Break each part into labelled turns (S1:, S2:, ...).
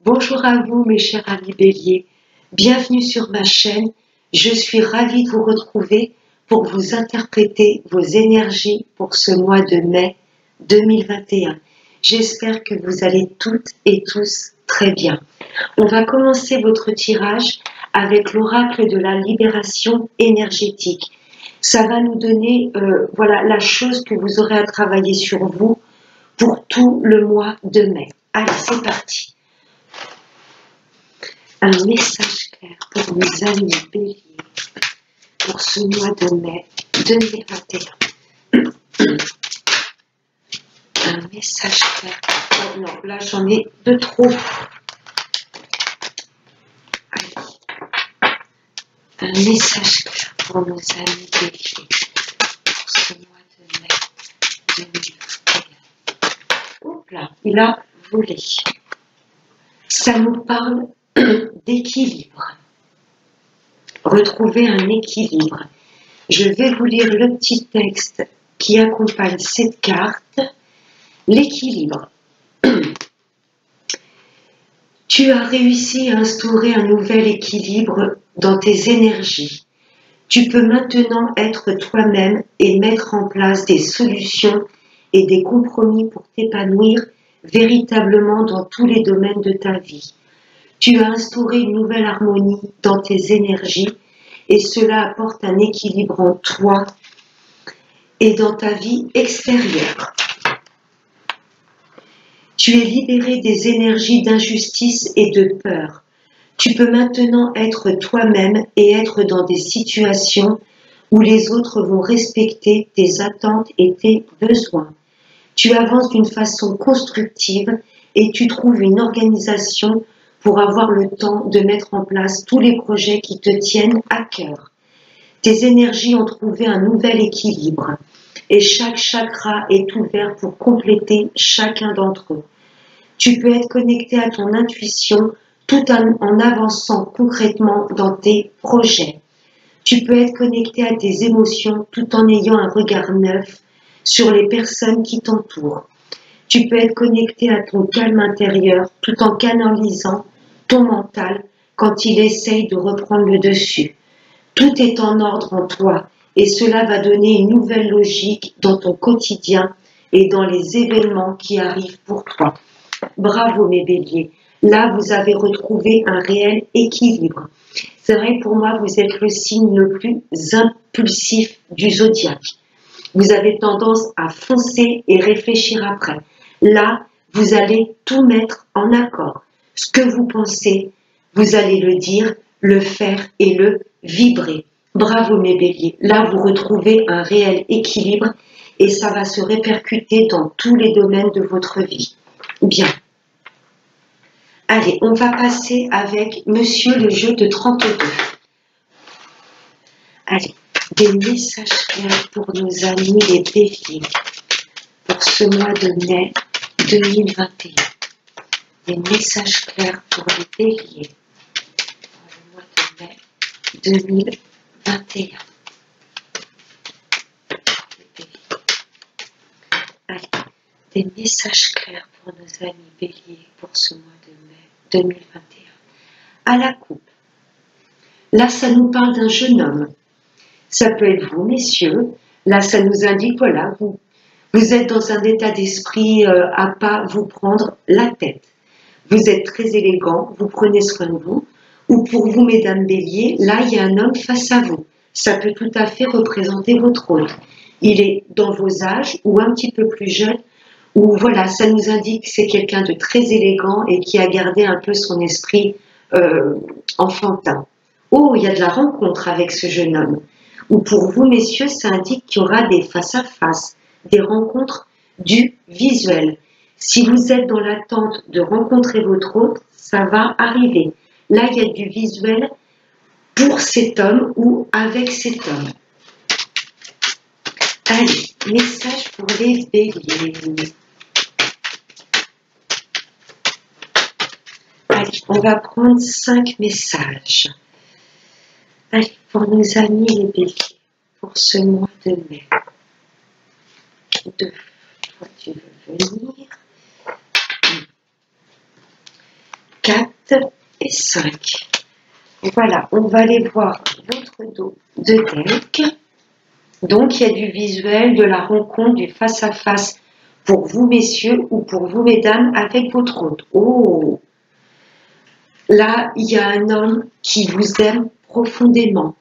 S1: Bonjour à vous mes chers amis béliers, bienvenue sur ma chaîne, je suis ravie de vous retrouver pour vous interpréter vos énergies pour ce mois de mai 2021. J'espère que vous allez toutes et tous très bien. On va commencer votre tirage avec l'oracle de la libération énergétique. Ça va nous donner voilà, la chose que vous aurez à travailler sur vous pour tout le mois de mai. Allez, c'est parti. Un message clair pour mes amis béliers pour ce mois de mai 2021. Un message clair. Oh non, là j'en ai de trop. Allez. Un message clair pour nos amis béliers pour ce mois de mai 2021. Oups là, il a volé. Ça nous parle d'équilibre. Retrouver un équilibre. Je vais vous lire le petit texte qui accompagne cette carte. L'équilibre. Tu as réussi à instaurer un nouvel équilibre dans tes énergies. Tu peux maintenant être toi-même et mettre en place des solutions et des compromis pour t'épanouir véritablement dans tous les domaines de ta vie. Tu as instauré une nouvelle harmonie dans tes énergies et cela apporte un équilibre en toi et dans ta vie extérieure. Tu es libéré des énergies d'injustice et de peur. Tu peux maintenant être toi-même et être dans des situations où les autres vont respecter tes attentes et tes besoins. Tu avances d'une façon constructive et tu trouves une organisation pour avoir le temps de mettre en place tous les projets qui te tiennent à cœur. Tes énergies ont trouvé un nouvel équilibre et chaque chakra est ouvert pour compléter chacun d'entre eux. Tu peux être connecté à ton intuition tout en avançant concrètement dans tes projets. Tu peux être connecté à tes émotions tout en ayant un regard neuf sur les personnes qui t'entourent. Tu peux être connecté à ton calme intérieur tout en canalisant ton mental quand il essaye de reprendre le dessus. Tout est en ordre en toi et cela va donner une nouvelle logique dans ton quotidien et dans les événements qui arrivent pour toi. Bravo mes béliers, là vous avez retrouvé un réel équilibre. C'est vrai pour moi vous êtes le signe le plus impulsif du zodiaque. Vous avez tendance à foncer et réfléchir après. Là, vous allez tout mettre en accord. Ce que vous pensez, vous allez le dire, le faire et le vibrer. Bravo mes béliers. Là, vous retrouvez un réel équilibre et ça va se répercuter dans tous les domaines de votre vie. Bien. Allez, on va passer avec Monsieur le jeu de 32. Allez, des messages clairs pour nos amis les béliers pour ce mois de mai 2021. Des messages clairs pour les béliers pour le mois de mai 2021. Allez, des messages clairs pour nos amis béliers pour ce mois de mai 2021. À la coupe. Là, ça nous parle d'un jeune homme. Ça peut être vous, messieurs. Là, ça nous indique, voilà, vous êtes dans un état d'esprit à pas vous prendre la tête. Vous êtes très élégant, vous prenez soin de vous. Ou pour vous, mesdames béliers, là, il y a un homme face à vous. Ça peut tout à fait représenter votre hôte. Il est dans vos âges ou un petit peu plus jeune. Ou voilà, ça nous indique que c'est quelqu'un de très élégant et qui a gardé un peu son esprit enfantin. Oh, il y a de la rencontre avec ce jeune homme. Ou pour vous, messieurs, ça indique qu'il y aura des face-à-face, des rencontres du visuel. Si vous êtes dans l'attente de rencontrer votre hôte, ça va arriver. Là, il y a du visuel pour cet homme ou avec cet homme. Allez, message pour les béliers. Allez, on va prendre 5 messages. Allez, pour nos amis les béliers, pour ce mois de mai. 2, toi tu veux venir. 4, et 5. Voilà, on va aller voir votre dos de deck. Donc, il y a du visuel, de la rencontre, du face-à-face pour vous, messieurs, ou pour vous, mesdames, avec votre hôte. Oh! Là, il y a un homme qui vous aime profondément.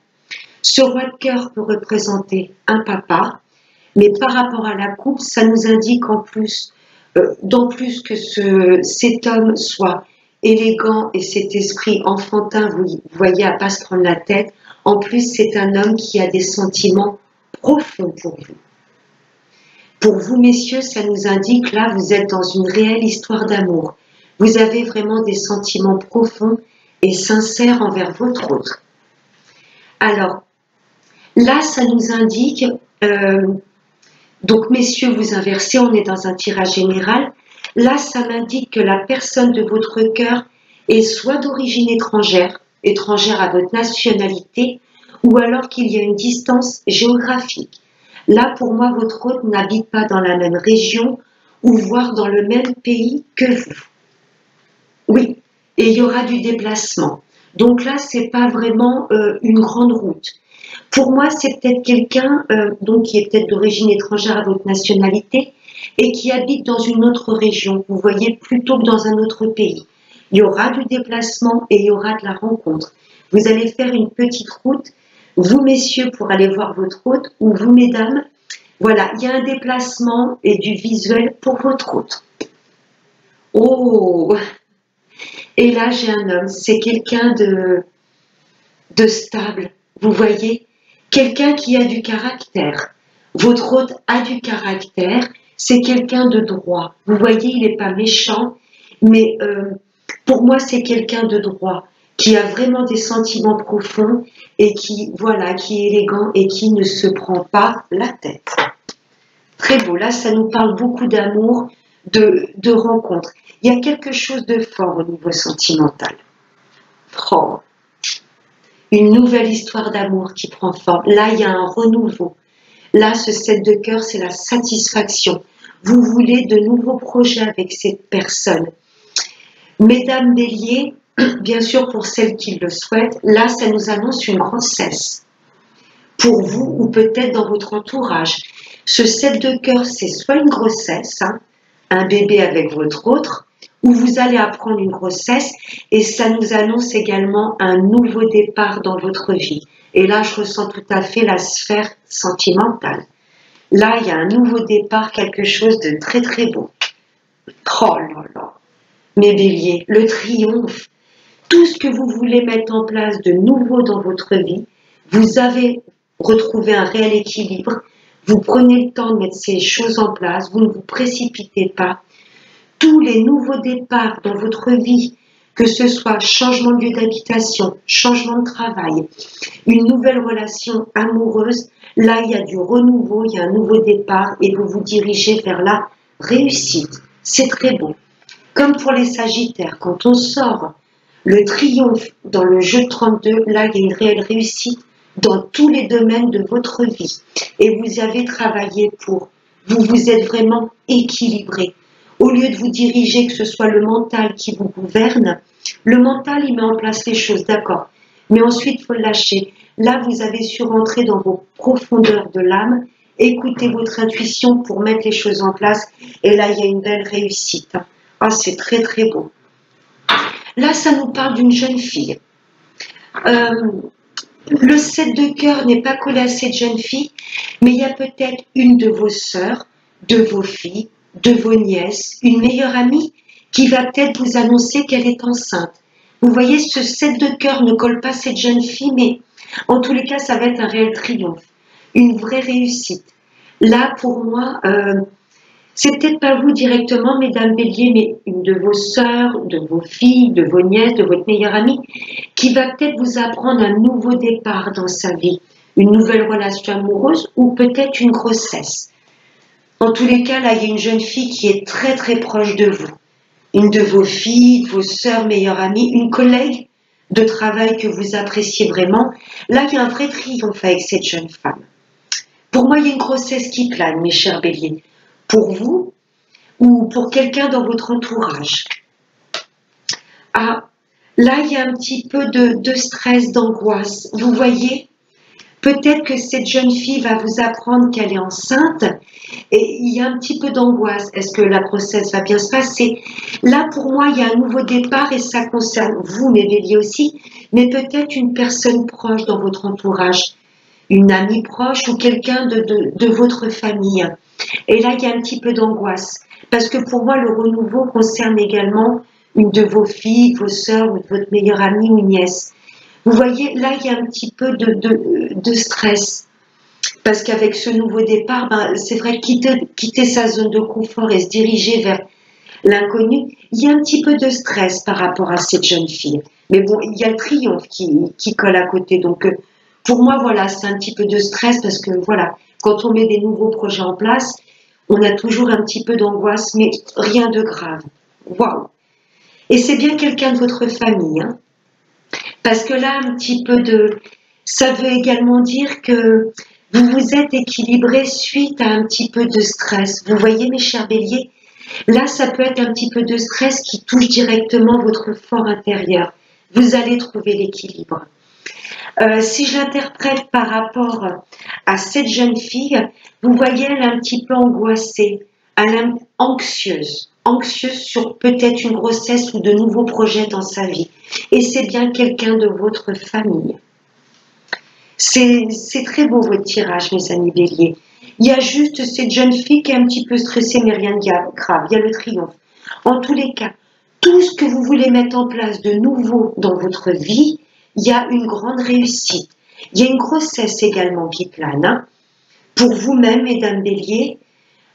S1: Ce roi de cœur peut représenter un papa, mais par rapport à la coupe, ça nous indique en plus, d'en plus que cet homme soit élégant et cet esprit enfantin, vous voyez, à pas se prendre la tête, en plus, c'est un homme qui a des sentiments profonds pour vous. Pour vous, messieurs, ça nous indique, là, vous êtes dans une réelle histoire d'amour. Vous avez vraiment des sentiments profonds et sincères envers votre autre. Alors, là, ça nous indique, donc messieurs, vous inversez, on est dans un tirage général. Là, ça m'indique que la personne de votre cœur est soit d'origine étrangère, étrangère à votre nationalité, ou alors qu'il y a une distance géographique. Là, pour moi, votre hôte n'habite pas dans la même région ou voire dans le même pays que vous. Oui, et il y aura du déplacement. Donc là, c'est pas vraiment une grande route. Pour moi, c'est peut-être quelqu'un donc qui est peut-être d'origine étrangère à votre nationalité et qui habite dans une autre région, vous voyez, plutôt que dans un autre pays. Il y aura du déplacement et il y aura de la rencontre. Vous allez faire une petite route, vous messieurs, pour aller voir votre hôte, ou vous mesdames. Voilà, il y a un déplacement et du visuel pour votre hôte. Oh! Et là, j'ai un homme, c'est quelqu'un de stable, vous voyez, quelqu'un qui a du caractère. Votre hôte a du caractère, c'est quelqu'un de droit. Vous voyez, il n'est pas méchant, mais pour moi, c'est quelqu'un de droit, qui a vraiment des sentiments profonds et qui, voilà, qui est élégant et qui ne se prend pas la tête. Très beau, là, ça nous parle beaucoup d'amour, de rencontre. Il y a quelque chose de fort au niveau sentimental. Oh, une nouvelle histoire d'amour qui prend forme. Là, il y a un renouveau. Là, ce 7 de cœur, c'est la satisfaction. Vous voulez de nouveaux projets avec cette personne. Mesdames Bélier, bien sûr pour celles qui le souhaitent, là, ça nous annonce une grossesse. Pour vous ou peut-être dans votre entourage. Ce 7 de cœur, c'est soit une grossesse, hein, un bébé avec votre autre, ou vous allez apprendre une grossesse et ça nous annonce également un nouveau départ dans votre vie. Et là, je ressens tout à fait la sphère sentimentale. Là, il y a un nouveau départ, quelque chose de très très beau. Oh là là, mes béliers, le triomphe, tout ce que vous voulez mettre en place de nouveau dans votre vie, vous avez retrouvé un réel équilibre, vous prenez le temps de mettre ces choses en place, vous ne vous précipitez pas. Tous les nouveaux départs dans votre vie, que ce soit changement de lieu d'habitation, changement de travail, une nouvelle relation amoureuse, là il y a du renouveau, il y a un nouveau départ et vous vous dirigez vers la réussite. C'est très beau. Comme pour les Sagittaires, quand on sort le triomphe dans le jeu de 32, là il y a une réelle réussite dans tous les domaines de votre vie. Et vous avez travaillé pour, vous vous êtes vraiment équilibré. Au lieu de vous diriger, que ce soit le mental qui vous gouverne, le mental, il met en place les choses, d'accord. Mais ensuite, il faut le lâcher. Là, vous avez su rentrer dans vos profondeurs de l'âme, écoutez votre intuition pour mettre les choses en place. Et là, il y a une belle réussite. Ah, c'est très, très beau. Là, ça nous parle d'une jeune fille. Le 7 de cœur n'est pas collé à cette jeune fille, mais il y a peut-être une de vos sœurs, de vos filles, de vos nièces, une meilleure amie qui va peut-être vous annoncer qu'elle est enceinte. Vous voyez, ce 7 de cœur ne colle pas à cette jeune fille, mais en tous les cas, ça va être un réel triomphe, une vraie réussite. Là, pour moi, c'est peut-être pas vous directement, mesdames Bélier, mais une de vos sœurs, de vos filles, de vos nièces, de votre meilleure amie, qui va peut-être vous apprendre un nouveau départ dans sa vie, une nouvelle relation amoureuse ou peut-être une grossesse. En tous les cas, là, il y a une jeune fille qui est très très proche de vous. Une de vos filles, de vos sœurs, meilleures amies, une collègue de travail que vous appréciez vraiment. Là, il y a un vrai triomphe avec cette jeune femme. Pour moi, il y a une grossesse qui plane, mes chers Béliers. Pour vous ou pour quelqu'un dans votre entourage. Ah, Là, il y a un petit peu de stress, d'angoisse. Vous voyez, peut-être que cette jeune fille va vous apprendre qu'elle est enceinte et il y a un petit peu d'angoisse. Est-ce que la grossesse va bien se passer? Là, pour moi, il y a un nouveau départ et ça concerne vous, mes béliers aussi, mais peut-être une personne proche dans votre entourage, une amie proche ou quelqu'un de votre famille. Et là, il y a un petit peu d'angoisse. Parce que pour moi, le renouveau concerne également une de vos filles, vos sœurs ou de votre meilleure amie ou nièce. Vous voyez, là, il y a un petit peu de stress. Parce qu'avec ce nouveau départ, ben, c'est vrai, quitter sa zone de confort et se diriger vers l'inconnu, il y a un petit peu de stress par rapport à cette jeune fille. Mais bon, il y a le triomphe qui colle à côté. Donc, pour moi, voilà, c'est un petit peu de stress parce que, voilà, quand on met des nouveaux projets en place, on a toujours un petit peu d'angoisse, mais rien de grave. Waouh! Et c'est bien quelqu'un de votre famille, hein, parce que là, un petit peu de... Ça veut également dire que vous vous êtes équilibré suite à un petit peu de stress. Vous voyez, mes chers béliers, là, ça peut être un petit peu de stress qui touche directement votre fort intérieur. Vous allez trouver l'équilibre. Si je l'interprète par rapport à cette jeune fille, vous voyez, elle est un petit peu angoissée, elle est anxieuse sur peut-être une grossesse ou de nouveaux projets dans sa vie. Et c'est bien quelqu'un de votre famille. C'est très beau votre tirage, mes amis béliers. Il y a juste cette jeune fille qui est un petit peu stressée, mais rien de grave. Il y a le triomphe. En tous les cas, tout ce que vous voulez mettre en place de nouveau dans votre vie, il y a une grande réussite. Il y a une grossesse également qui plane. Hein. Pour vous-même, mesdames béliers,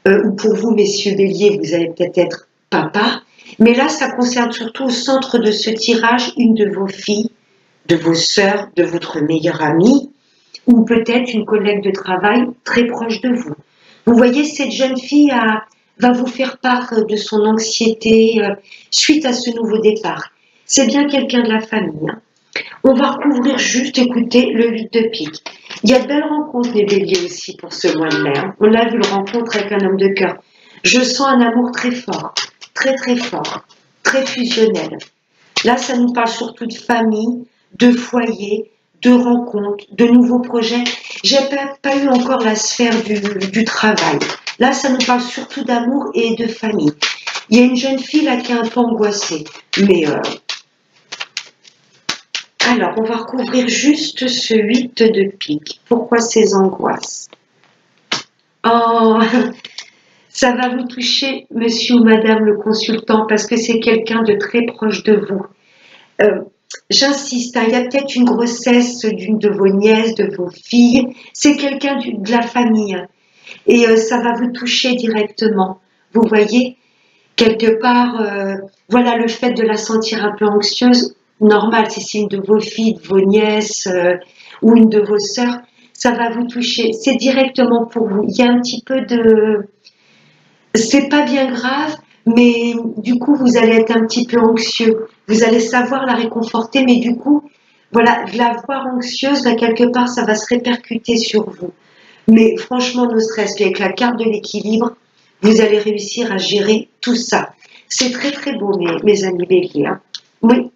S1: ou pour vous, messieurs béliers, vous allez peut-être être papa. Mais là, ça concerne surtout au centre de ce tirage une de vos filles, de vos sœurs, de votre meilleure amie, ou peut-être une collègue de travail très proche de vous. Vous voyez, cette jeune fille va vous faire part de son anxiété suite à ce nouveau départ. C'est bien quelqu'un de la famille. Hein. On va recouvrir juste, écoutez, le 8 de pique. Il y a de belles rencontres, les béliers aussi, pour ce mois de mai. Hein. On l'a vu, le rencontre avec un homme de cœur. Je sens un amour très fort, très fusionnel. Là, ça nous parle surtout de famille, de foyer, de rencontres, de nouveaux projets. J'ai pas eu encore la sphère du travail. Là, ça nous parle surtout d'amour et de famille. Il y a une jeune fille là qui est un peu angoissée. Mais alors, on va recouvrir juste ce 8 de pique. Pourquoi ces angoisses? Oh, ça va vous toucher, monsieur ou madame le consultant, parce que c'est quelqu'un de très proche de vous. J'insiste, hein, il y a peut-être une grossesse d'une de vos nièces, de vos filles. C'est quelqu'un de la famille. Et ça va vous toucher directement. Vous voyez, quelque part, voilà, le fait de la sentir un peu anxieuse, normal, si c'est une de vos filles, de vos nièces ou une de vos sœurs, ça va vous toucher. C'est directement pour vous. Il y a un petit peu de... C'est pas bien grave, mais du coup, vous allez être un petit peu anxieux. Vous allez savoir la réconforter, mais du coup, voilà, de la voir anxieuse, là, quelque part, ça va se répercuter sur vous. Mais franchement, no stress, puis avec la carte de l'équilibre, vous allez réussir à gérer tout ça. C'est très très beau, mes amis béliers. Hein. Oui,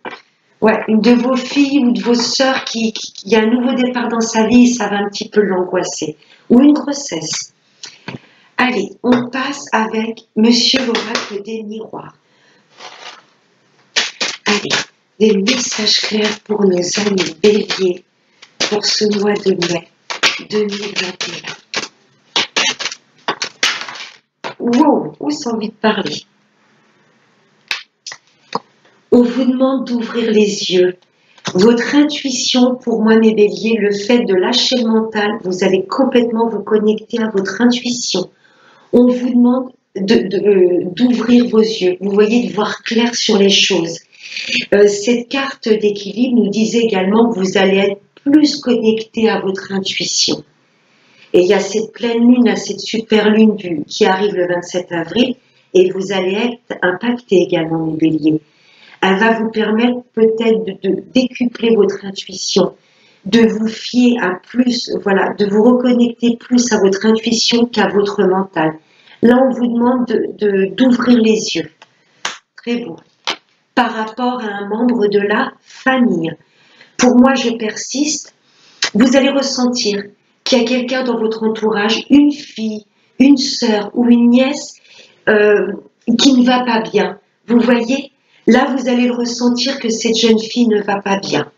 S1: ouais, une de vos filles ou de vos sœurs qui a un nouveau départ dans sa vie, ça va un petit peu l'angoisser. Ou une grossesse. Allez, on passe avec Monsieur l'oracle des miroirs. Allez, des messages clairs pour nos amis béliers pour ce mois de mai 2021. Wow, où s'en envie de parler? On vous demande d'ouvrir les yeux. Votre intuition, pour moi, mes béliers, le fait de lâcher le mental, vous allez complètement vous connecter à votre intuition. On vous demande d'ouvrir vos yeux. Vous voyez, de voir clair sur les choses. Cette carte d'équilibre nous disait également que vous allez être plus connecté à votre intuition. Et il y a cette pleine lune, cette super lune qui arrive le 27 avril, et vous allez être impacté également, mes béliers. Elle va vous permettre peut-être de décupler votre intuition, de vous fier à plus, voilà, de vous reconnecter plus à votre intuition qu'à votre mental. Là, on vous demande d'ouvrir les yeux. Très beau. par rapport à un membre de la famille. Pour moi, je persiste. Vous allez ressentir qu'il y a quelqu'un dans votre entourage, une fille, une sœur ou une nièce qui ne va pas bien. Vous voyez, là, vous allez le ressentir que cette jeune fille ne va pas bien.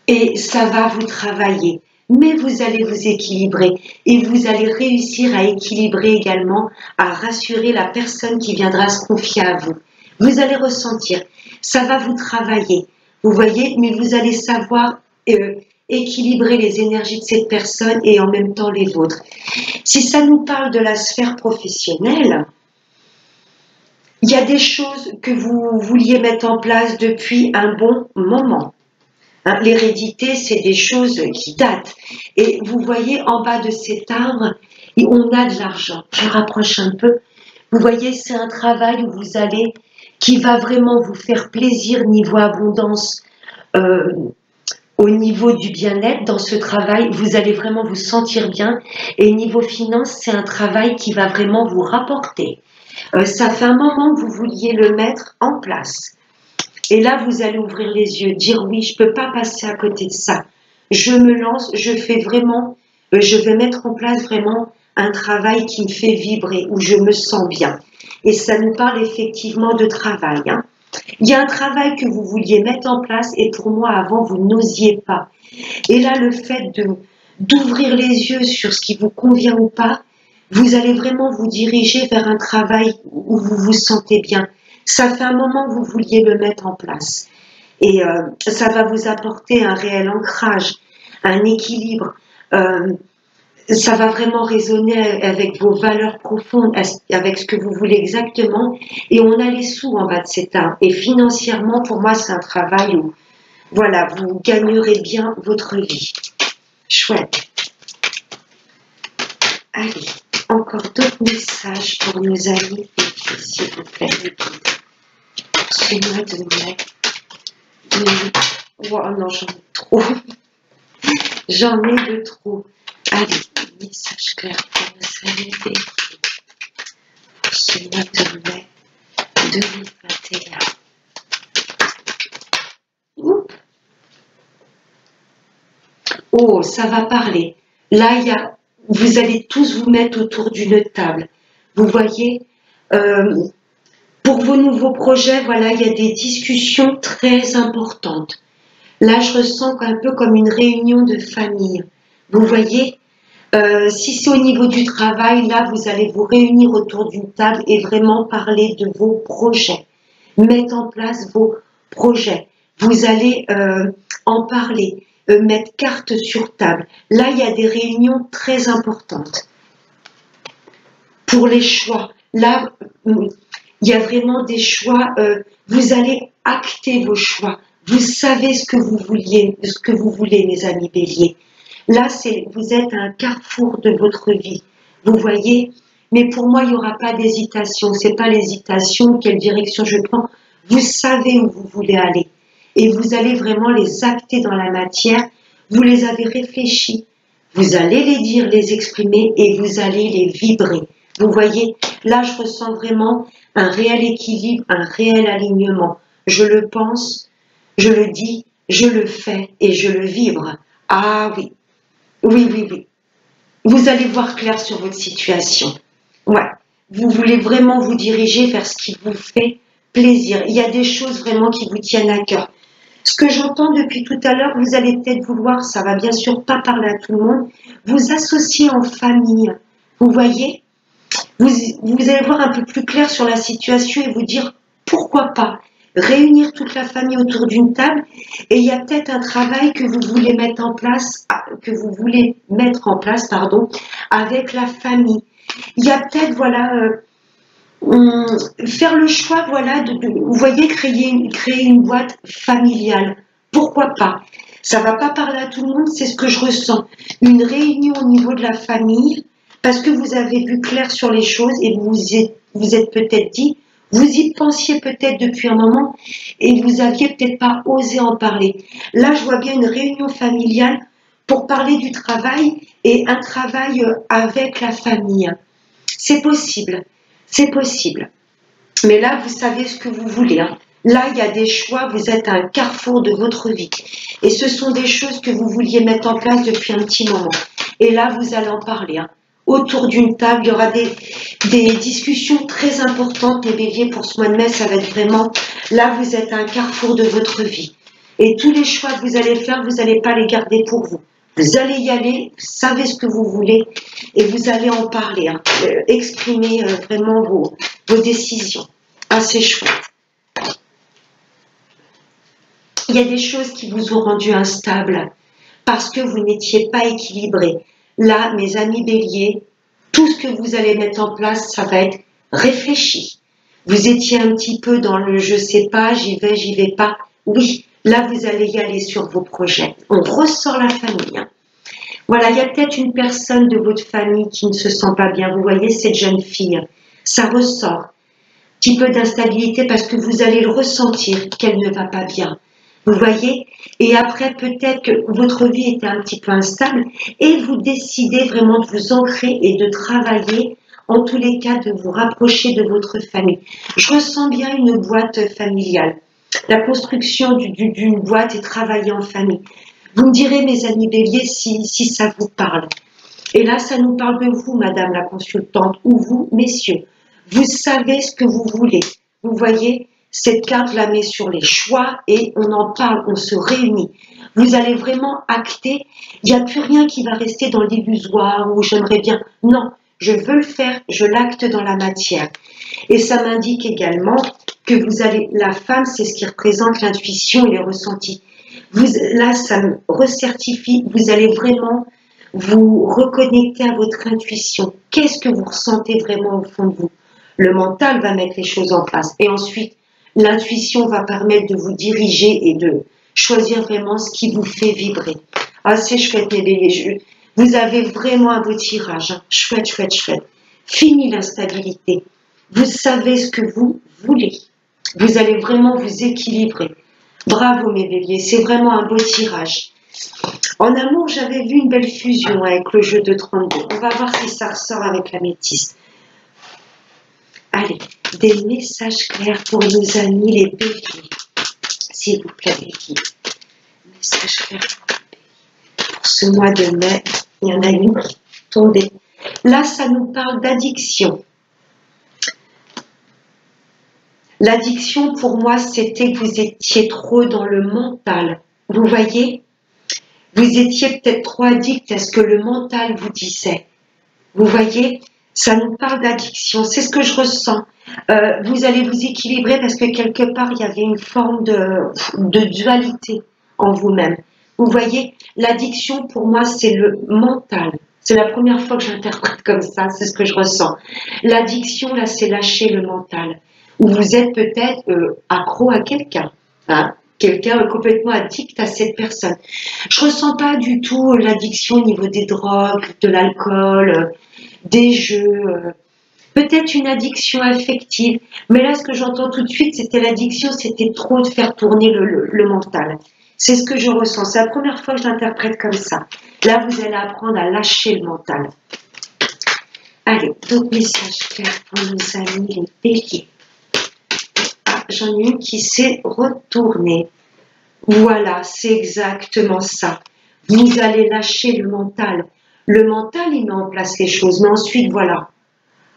S1: Et ça va vous travailler. Mais vous allez vous équilibrer et vous allez réussir à équilibrer également, à rassurer la personne qui viendra se confier à vous. Vous allez ressentir, ça va vous travailler, vous voyez, mais vous allez savoir équilibrer les énergies de cette personne et en même temps les vôtres. Si ça nous parle de la sphère professionnelle, il y a des choses que vous vouliez mettre en place depuis un bon moment. Hein, l'hérédité, c'est des choses qui datent. Et vous voyez en bas de cet arbre, on a de l'argent. Je rapproche un peu. Vous voyez, c'est un travail où vous allez, qui va vraiment vous faire plaisir niveau abondance, au niveau du bien-être. Dans ce travail, vous allez vraiment vous sentir bien. Et niveau finance, c'est un travail qui va vraiment vous rapporter. Ça fait un moment que vous vouliez le mettre en place. Et là, vous allez ouvrir les yeux, dire oui, je ne peux pas passer à côté de ça. Je me lance, je fais vraiment, je vais mettre en place vraiment un travail qui me fait vibrer, où je me sens bien. Et ça nous parle effectivement de travail. Hein. Il y a un travail que vous vouliez mettre en place et pour moi, avant, vous n'osiez pas. Et là, le fait d'ouvrir les yeux sur ce qui vous convient ou pas, vous allez vraiment vous diriger vers un travail où vous vous sentez bien. Ça fait un moment que vous vouliez le mettre en place. Et ça va vous apporter un réel ancrage, un équilibre. Ça va vraiment résonner avec vos valeurs profondes, avec ce que vous voulez exactement. Et on a les sous en bas de cet arbre. Et financièrement, pour moi, c'est un travail où, voilà, vous gagnerez bien votre vie. Chouette. Allez, encore d'autres messages pour nos amis et puis, s'il vous plaît, le guide. Ce mois de mai. Oh non, j'en ai trop. J'en ai de trop. Allez, message clair pour nos amis et puis, pour ce mois de mai 2021. Oups. Oh, ça va parler. Là, vous allez tous vous mettre autour d'une table. Vous voyez, pour vos nouveaux projets, voilà, il y a des discussions très importantes. Là, je ressens un peu comme une réunion de famille. Vous voyez, si c'est au niveau du travail, là, vous allez vous réunir autour d'une table et vraiment parler de vos projets. Mettre en place vos projets. Vous allez en parler. Mettre carte sur table. Là, il y a des réunions très importantes. Pour les choix, là, il y a vraiment des choix. Vous allez acter vos choix. Vous savez ce que vous voulez, mes amis béliers. Là, vous êtes à un carrefour de votre vie. Vous voyez, mais pour moi, il n'y aura pas d'hésitation. C'est pas l'hésitation, quelle direction je prends. Vous savez où vous voulez aller. Et vous allez vraiment les acter dans la matière, vous les avez réfléchis, vous allez les dire, les exprimer et vous allez les vibrer. Vous voyez, là je ressens vraiment un réel équilibre, un réel alignement. Je le pense, je le dis, je le fais et je le vibre. Ah oui, oui, oui, oui. Vous allez voir clair sur votre situation. Ouais, vous voulez vraiment vous diriger vers ce qui vous fait plaisir. Il y a des choses vraiment qui vous tiennent à cœur. Ce que j'entends depuis tout à l'heure, vous allez peut-être vouloir, ça va bien sûr pas parler à tout le monde, vous associer en famille. Vous voyez, vous allez voir un peu plus clair sur la situation et vous dire pourquoi pas réunir toute la famille autour d'une table et il y a peut-être un travail que vous voulez mettre en place, avec la famille. Il y a peut-être, voilà, faire le choix, voilà, vous voyez, créer une boîte familiale. Pourquoi pas? Ça va pas parler à tout le monde, c'est ce que je ressens. Une réunion au niveau de la famille, parce que vous avez vu clair sur les choses et vous êtes peut-être dit, vous y pensiez peut-être depuis un moment et vous aviez peut-être pas osé en parler. Là, je vois bien une réunion familiale pour parler du travail et un travail avec la famille. C'est possible. C'est possible. Mais là, vous savez ce que vous voulez. Hein. Là, il y a des choix, vous êtes à un carrefour de votre vie. Et ce sont des choses que vous vouliez mettre en place depuis un petit moment. Et là, vous allez en parler. Hein. Autour d'une table, il y aura des discussions très importantes, les béliers, pour ce mois de mai. Ça va être vraiment, là, vous êtes à un carrefour de votre vie. Et tous les choix que vous allez faire, vous n'allez pas les garder pour vous. Vous allez y aller, vous savez ce que vous voulez et vous allez en parler, hein. Exprimer vraiment vos décisions. Ah, c'est chouette. Il y a des choses qui vous ont rendu instable parce que vous n'étiez pas équilibré. Là, mes amis béliers, tout ce que vous allez mettre en place, ça va être réfléchi. Vous étiez un petit peu dans le je sais pas, j'y vais pas. Oui, là, vous allez y aller sur vos projets. On ressort la famille. Hein. Voilà, il y a peut-être une personne de votre famille qui ne se sent pas bien. Vous voyez, cette jeune fille, ça ressort. Un petit peu d'instabilité parce que vous allez le ressentir qu'elle ne va pas bien. Vous voyez? Et après, peut-être que votre vie était un petit peu instable et vous décidez vraiment de vous ancrer et de travailler, en tous les cas, de vous rapprocher de votre famille. Je ressens bien une boîte familiale. La construction d'une boîte et travailler en famille. Vous me direz, mes amis béliers, si ça vous parle. Et là, ça nous parle de vous, madame la consultante, ou vous, messieurs. Vous savez ce que vous voulez. Vous voyez, cette carte la met sur les choix et on en parle, on se réunit. Vous allez vraiment acter. Il n'y a plus rien qui va rester dans l'illusoire ou j'aimerais bien. Non, je veux le faire, je l'acte dans la matière. Et ça m'indique également que vous allez, la femme, c'est ce qui représente l'intuition et les ressentis. Là, ça me recertifie, vous allez vraiment vous reconnecter à votre intuition. Qu'est-ce que vous ressentez vraiment au fond de vous? Le mental va mettre les choses en place. Et ensuite, l'intuition va permettre de vous diriger et de choisir vraiment ce qui vous fait vibrer. Ah, c'est chouette, mes béliers. Vous avez vraiment un beau tirage. Hein. Chouette, chouette, chouette. Fini l'instabilité. Vous savez ce que vous voulez. Vous allez vraiment vous équilibrer. Bravo mes béliers, c'est vraiment un beau tirage. En amour, j'avais vu une belle fusion avec le jeu de 32. On va voir si ça ressort avec la métisse. Allez, des messages clairs pour nos amis les béliers. S'il vous plaît, béliers. Messages clairs pour les béliers. Pour ce mois de mai, il y en a une qui est tombée. Là, ça nous parle d'addiction. L'addiction, pour moi, c'était que vous étiez trop dans le mental. Vous voyez? Vous étiez peut-être trop addict à ce que le mental vous disait. Vous voyez? Ça nous parle d'addiction. C'est ce que je ressens. Vous allez vous équilibrer parce que quelque part, il y avait une forme de dualité en vous-même. Vous voyez? L'addiction, pour moi, c'est le mental. C'est la première fois que j'interprète comme ça. C'est ce que je ressens. L'addiction, là, c'est lâcher le mental. Ou vous êtes peut-être accro à quelqu'un, hein, quelqu'un complètement addict à cette personne. Je ressens pas du tout l'addiction au niveau des drogues, de l'alcool, des jeux, peut-être une addiction affective, mais là ce que j'entends tout de suite c'était l'addiction, c'était trop de faire tourner le mental. C'est ce que je ressens, c'est la première fois que je l'interprète comme ça. Là vous allez apprendre à lâcher le mental. Allez, d'autres messages clairs pour nos amis les béliers. J'en ai une qui s'est retournée. Voilà, c'est exactement ça. Vous allez lâcher le mental. Le mental, il met en place les choses, mais ensuite, voilà.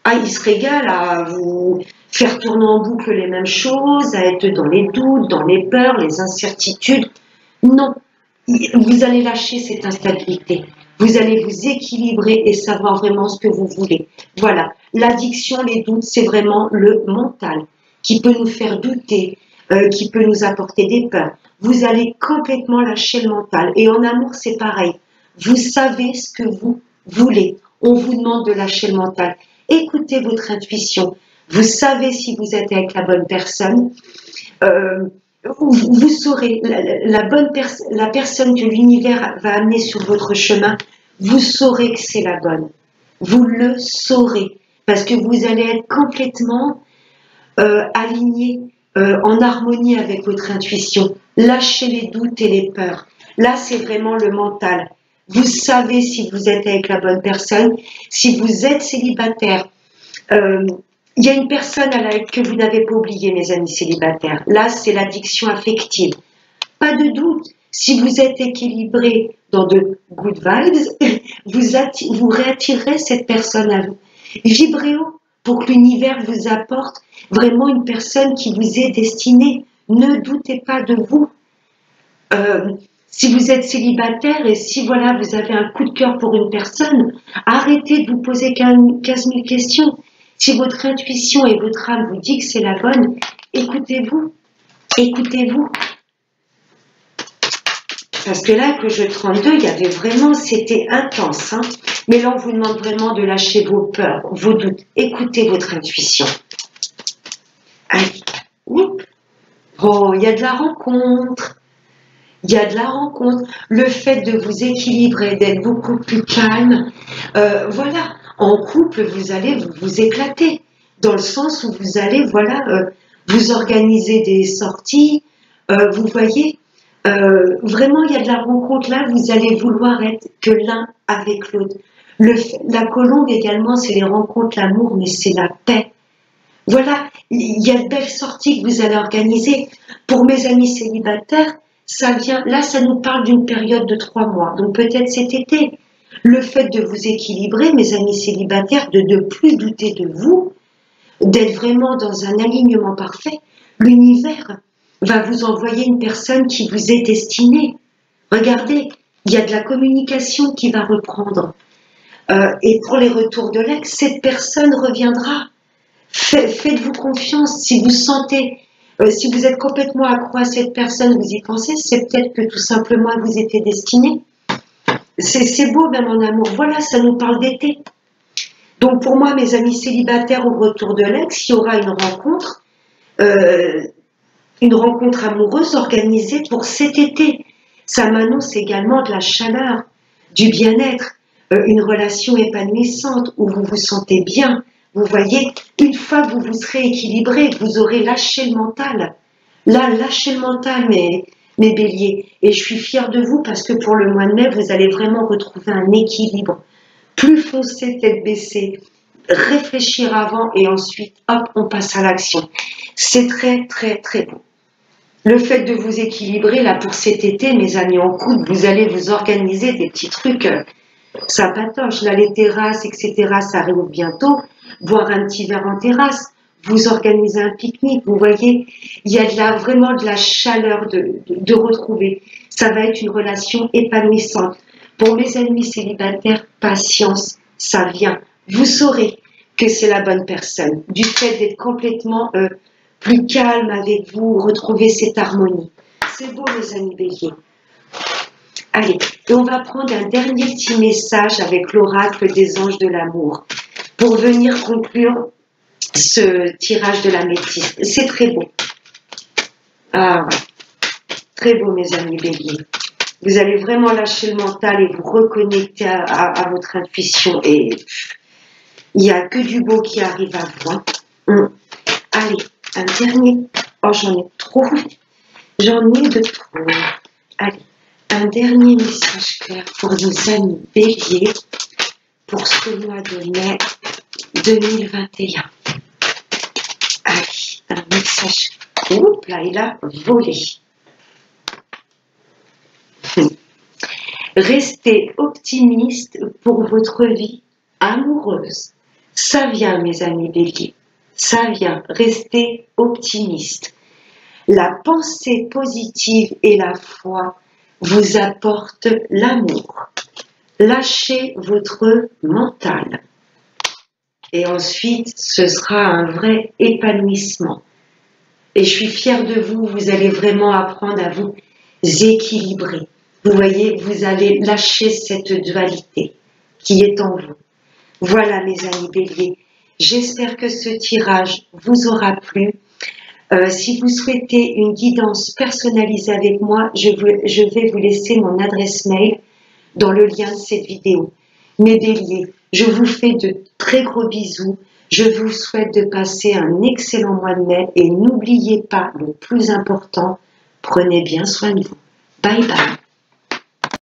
S1: Ah, il se régale à vous faire tourner en boucle les mêmes choses, à être dans les doutes, dans les peurs, les incertitudes. Non, vous allez lâcher cette instabilité. Vous allez vous équilibrer et savoir vraiment ce que vous voulez. Voilà, l'addiction, les doutes, c'est vraiment le mental qui peut nous faire douter, qui peut nous apporter des peurs. Vous allez complètement lâcher le mental. Et en amour, c'est pareil. Vous savez ce que vous voulez. On vous demande de lâcher le mental. Écoutez votre intuition. Vous savez si vous êtes avec la bonne personne. Vous saurez, la personne que l'univers va amener sur votre chemin, vous saurez que c'est la bonne. Vous le saurez. Parce que vous allez être complètement aligné, en harmonie avec votre intuition. Lâchez les doutes et les peurs. Là, c'est vraiment le mental. Vous savez si vous êtes avec la bonne personne. Si vous êtes célibataire, Il y a une personne que vous n'avez pas oubliée, mes amis célibataires. Là, c'est l'addiction affective. Pas de doute, si vous êtes équilibré dans de good vibes, vous réattirerez cette personne à vous. Vibrez haut pour que l'univers vous apporte vraiment une personne qui vous est destinée. Ne doutez pas de vous. Si vous êtes célibataire et si voilà vous avez un coup de cœur pour une personne, arrêtez de vous poser 15 000 questions. Si votre intuition et votre âme vous dit que c'est la bonne, écoutez-vous. Écoutez-vous. Parce que là, que je 32, il y avait vraiment, c'était intense. Hein. Mais là, on vous demande vraiment de lâcher vos peurs, vos doutes. Écoutez votre intuition. Allez. Oups. Oh, il y a de la rencontre. Il y a de la rencontre. Le fait de vous équilibrer, d'être beaucoup plus calme. Voilà. En couple, vous allez vous éclater. Dans le sens où vous allez, voilà, vous organiser des sorties. Vous voyez. Vraiment, il y a de la rencontre là, vous allez vouloir être que l'un avec l'autre. La colombe également, c'est les rencontres, l'amour, mais c'est la paix. Voilà, il y a de belles sorties que vous allez organiser. Pour mes amis célibataires, ça vient, là, ça nous parle d'une période de 3 mois, donc peut-être cet été. Le fait de vous équilibrer, mes amis célibataires, de ne plus douter de vous, d'être vraiment dans un alignement parfait, l'univers va vous envoyer une personne qui vous est destinée. Regardez, il y a de la communication qui va reprendre. Et pour les retours de l'ex, cette personne reviendra. Faites-vous confiance. Si vous sentez, si vous êtes complètement accro à cette personne, vous y pensez, c'est peut-être que tout simplement vous étiez destiné. C'est beau même en amour. Voilà, ça nous parle d'été. Donc pour moi, mes amis célibataires au retour de l'ex, il y aura une rencontre amoureuse organisée pour cet été. Ça m'annonce également de la chaleur, du bien-être, une relation épanouissante où vous vous sentez bien. Vous voyez, une fois que vous vous serez équilibré, vous aurez lâché le mental. Là, lâchez le mental, mes béliers. Et je suis fière de vous parce que pour le mois de mai, vous allez vraiment retrouver un équilibre. Plus foncé, tête baissée, réfléchir avant et ensuite, hop, on passe à l'action. C'est très, très, très beau. Le fait de vous équilibrer, là, pour cet été, mes amis en couple, vous allez vous organiser des petits trucs sympatoches. Là, les terrasses, etc., ça arrive bientôt. Boire un petit verre en terrasse, vous organisez un pique-nique, vous voyez, il y a vraiment de la chaleur de retrouver. Ça va être une relation épanouissante. Pour mes amis célibataires, patience, ça vient. Vous saurez que c'est la bonne personne. Du fait d'être complètement plus calme avec vous, retrouver cette harmonie. C'est beau, mes amis béliers. Allez, et on va prendre un dernier petit message avec l'oracle des anges de l'amour pour venir conclure ce tirage de l'améthyste. C'est très beau. Ah, très beau, mes amis béliers. Vous allez vraiment lâcher le mental et vous reconnecter à votre intuition. Et il n'y a que du beau qui arrive à vous. Hein. Allez, un dernier. Oh, j'en ai trop. J'en ai de trop. Allez, un dernier message clair pour nos amis béliers pour ce mois de mai 2021. Allez, un message. Oups, là, il a volé. Restez optimiste pour votre vie amoureuse. Ça vient, mes amis béliers. Ça vient. Restez optimiste. La pensée positive et la foi vous apportent l'amour. Lâchez votre mental. Et ensuite, ce sera un vrai épanouissement. Et je suis fière de vous, vous allez vraiment apprendre à vous équilibrer. Vous voyez, vous allez lâcher cette dualité qui est en vous. Voilà, mes amis béliers. J'espère que ce tirage vous aura plu. Si vous souhaitez une guidance personnalisée avec moi, je vais vous laisser mon adresse mail dans le lien de cette vidéo. Mes béliers, je vous fais de très gros bisous. Je vous souhaite de passer un excellent mois de mai et n'oubliez pas le plus important, prenez bien soin de vous. Bye bye.